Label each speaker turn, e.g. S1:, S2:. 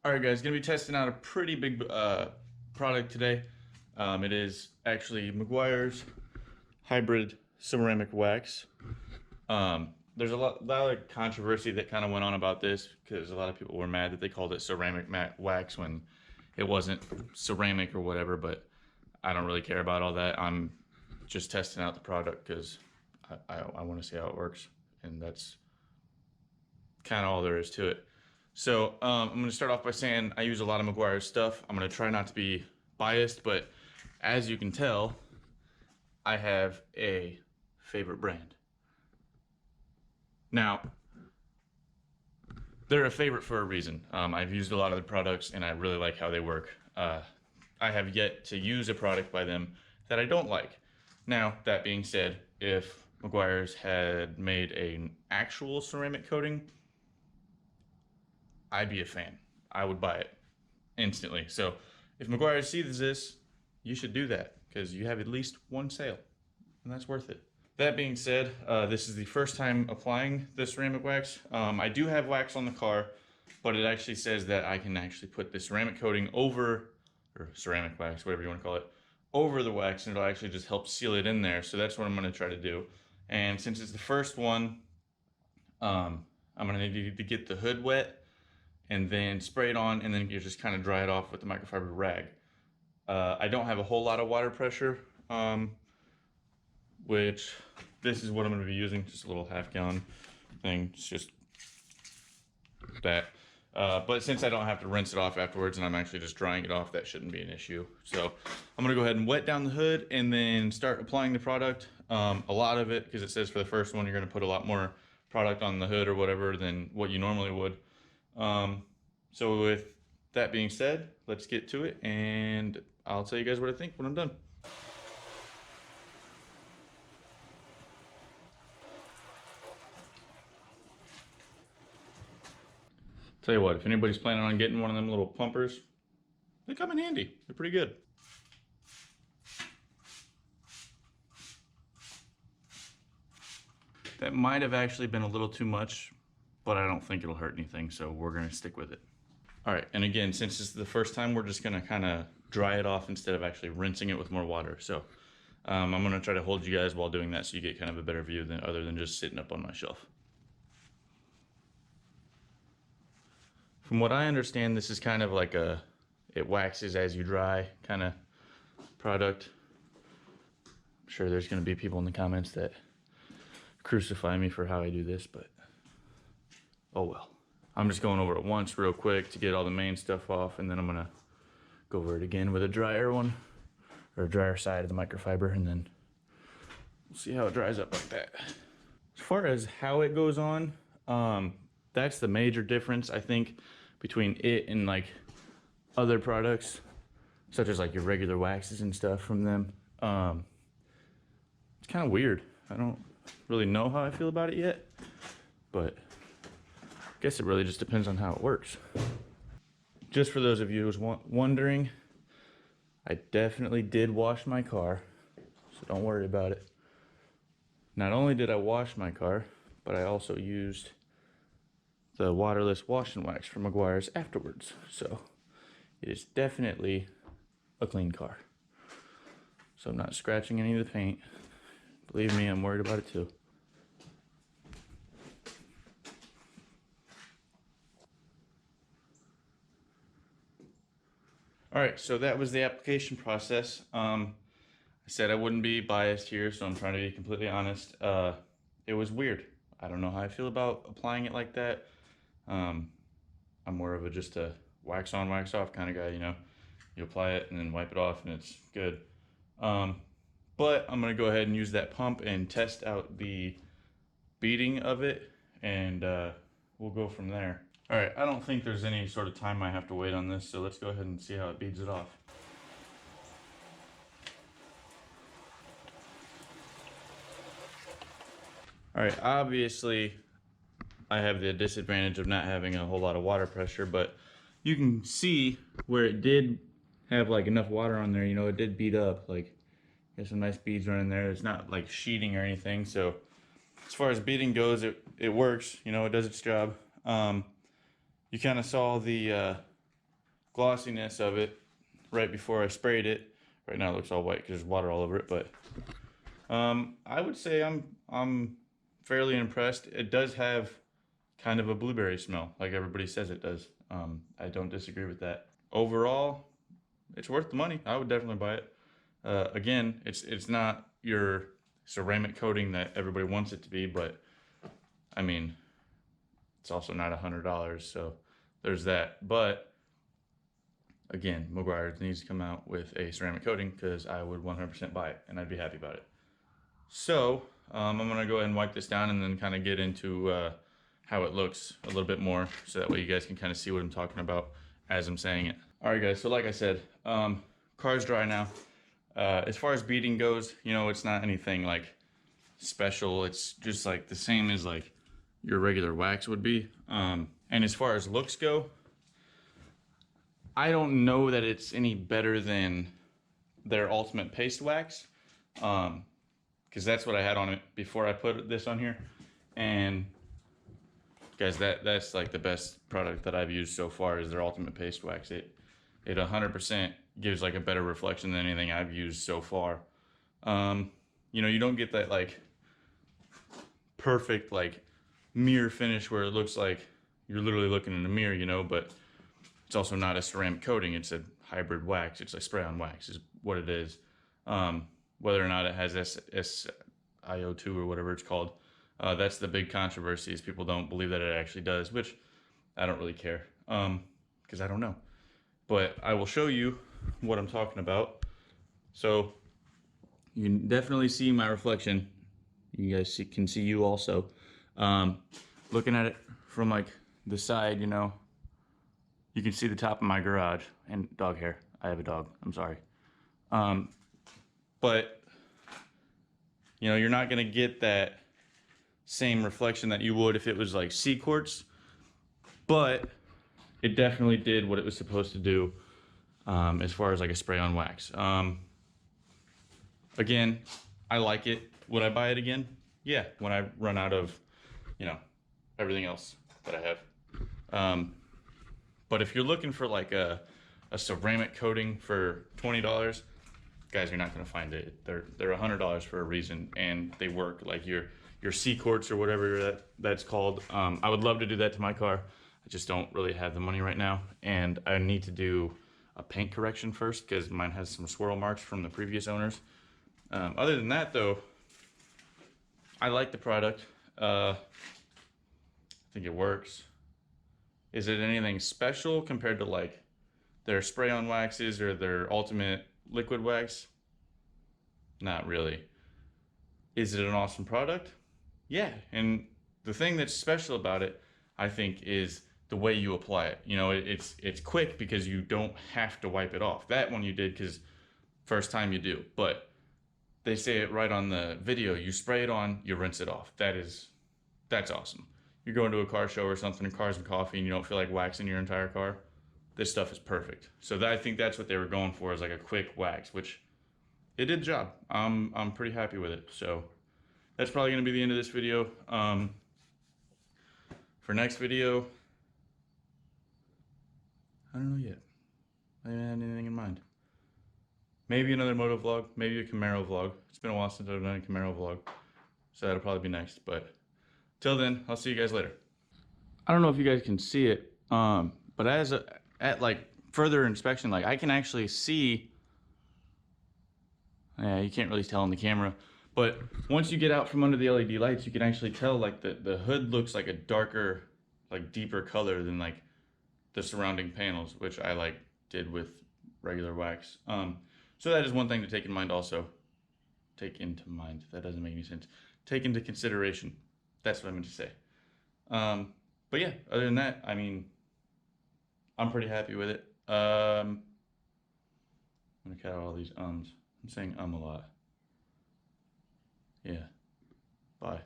S1: All right, guys, gonna be testing out a pretty big product today. It is actually Meguiar's hybrid ceramic wax. There's a lot of controversy that kind of went on about this because a lot of people were mad that they called it ceramic matte wax when it wasn't ceramic or whatever. But I don't really care about all that. I'm just testing out the product because I want to see how it works, and that's kind of all there is to it. So I'm going to start off by saying I use a lot of Meguiar's stuff. I'm going to try not to be biased, but as you can tell, I have a favorite brand. Now, they're a favorite for a reason. I've used a lot of the products and I really like how they work. I have yet to use a product by them that I don't like. Now, that being said, if Meguiar's had made an actual ceramic coating, I'd be a fan. I would buy it instantly. So if Meguiar's sees this, you should do that because you have at least one sale and that's worth it. That being said, this is the first time applying the ceramic wax. I do have wax on the car, but it actually says that I can actually put the ceramic coating over, or ceramic wax, whatever you want to call it, over the wax, and it'll actually just help seal it in there. So that's what I'm going to try to do. And since it's the first one, I'm going to need to get the hood wet and then spray it on, and then you just kind of dry it off with the microfiber rag. I don't have a whole lot of water pressure, which this is what I'm going to be using, just a little half-gallon thing. It's just that. But since I don't have to rinse it off afterwards and I'm actually just drying it off, that shouldn't be an issue. So I'm going to go ahead and wet down the hood and then start applying the product. A lot of it, because it says for the first one you're going to put a lot more product on the hood or whatever than what you normally would. So with that being said, let's get to it and I'll tell you guys what I think when I'm done. Tell you what, if anybody's planning on getting one of them little pumpers, they come in handy. They're pretty good. That might have actually been a little too much, but I don't think it'll hurt anything, so we're gonna stick with it. All right, and again, since this is the first time, we're just gonna kind of dry it off instead of actually rinsing it with more water. So I'm gonna try to hold you guys while doing that so you get kind of a better view than other than just sitting up on my shelf. From what I understand, this is kind of like it waxes as you dry kind of product. I'm sure there's gonna be people in the comments that crucify me for how I do this, but oh well. I'm just going over it once real quick to get all the main stuff off, and then I'm gonna go over it again with a drier one, or a drier side of the microfiber, and then we'll see how it dries up like that. As far as how it goes on, that's the major difference, I think, between it and like other products, such as like your regular waxes and stuff from them. It's kind of weird. I don't really know how I feel about it yet, but I guess it really just depends on how it works. Just for those of you who's wondering, I definitely did wash my car, so don't worry about it. Not only did I wash my car, but I also used the waterless wash and wax from Meguiar's afterwards. So it is definitely a clean car. So I'm not scratching any of the paint. Believe me, I'm worried about it too. All right, so that was the application process. I said I wouldn't be biased here, so I'm trying to be completely honest. It was weird. I don't know how I feel about applying it like that. I'm more of just a wax on, wax off kind of guy, you know. You apply it and then wipe it off and it's good. But I'm gonna go ahead and use that pump and test out the beading of it, and we'll go from there. All right, I don't think there's any sort of time I have to wait on this, so let's go ahead and see how it beads it off. All right, obviously I have the disadvantage of not having a whole lot of water pressure, but you can see where it did have like enough water on there, you know, it did bead up. Like there's some nice beads running there. It's not like sheeting or anything. So as far as beading goes, it works, you know, it does its job. You kind of saw the glossiness of it right before I sprayed it. Right now it looks all white because there's water all over it, but I would say I'm fairly impressed. It does have kind of a blueberry smell, like everybody says it does. I don't disagree with that. Overall, it's worth the money. I would definitely buy it. Again, it's not your ceramic coating that everybody wants it to be, but I mean, it's also not $100, so there's that. But again, Meguiars needs to come out with a ceramic coating because I would 100% buy it and I'd be happy about it. So I'm gonna go ahead and wipe this down and then kind of get into how it looks a little bit more, so that way you guys can kind of see what I'm talking about as I'm saying it. All right, guys. So like I said, car's dry now. As far as beading goes, you know, it's not anything like special. It's just like the same as like your regular wax would be. And as far as looks go, I don't know that it's any better than their Ultimate Paste Wax, because that's what I had on it before I put this on here. And guys, that's like the best product that I've used so far is their Ultimate Paste Wax. It 100% gives like a better reflection than anything I've used so far. You know, you don't get that like perfect like mirror finish where it looks like you're literally looking in a mirror, you know, but it's also not a ceramic coating. It's a hybrid wax. It's a spray-on wax is what it is. Whether or not it has SiO2 or whatever it's called, that's the big controversy, is people don't believe that it actually does, which I don't really care, because I don't know. But I will show you what I'm talking about. So you can definitely see my reflection. You guys can see you also. Looking at it from like the side, you know, you can see the top of my garage and dog hair. I have a dog, I'm sorry. But you know, you're not gonna get that same reflection that you would if it was like sea quartz, but it definitely did what it was supposed to do, as far as like a spray on wax. Again, I like it. Would I buy it again? Yeah, when I run out of, you know, everything else that I have. But if you're looking for like a ceramic coating for $20, guys, you're not gonna find it. They're $100 for a reason, and they work. Like your sea quartz or whatever that's called. I would love to do that to my car. I just don't really have the money right now, and I need to do a paint correction first because mine has some swirl marks from the previous owners. Other than that, though, I like the product. I think it works. Is it anything special compared to like their spray-on waxes or their Ultimate Liquid Wax? Not really. Is it an awesome product? Yeah, and the thing that's special about it, I think, is the way you apply it. You know, it's quick because you don't have to wipe it off. That one you did because first time you do, but they say it right on the video. You spray it on, you rinse it off. That's awesome. You're going to a car show or something, Cars and Coffee, and you don't feel like waxing your entire car. This stuff is perfect. So I think that's what they were going for, is like a quick wax, which it did the job. I'm pretty happy with it. So that's probably going to be the end of this video. For next video, I don't know yet. I haven't had anything in mind. Maybe another moto vlog, maybe a Camaro vlog. It's been a while since I've done a Camaro vlog, so that'll probably be next. But till then, I'll see you guys later. I don't know if you guys can see it, but at like further inspection, like I can actually see. Yeah, you can't really tell on the camera, but once you get out from under the LED lights, you can actually tell like the hood looks like a darker, like deeper color than like the surrounding panels, which I like did with regular wax. So that is one thing to take in mind also. Take into mind, that doesn't make any sense. Take into consideration. That's what I meant to say. But yeah, other than that, I mean, I'm pretty happy with it. I'm gonna cut out all these ums. I'm saying a lot. Yeah. Bye.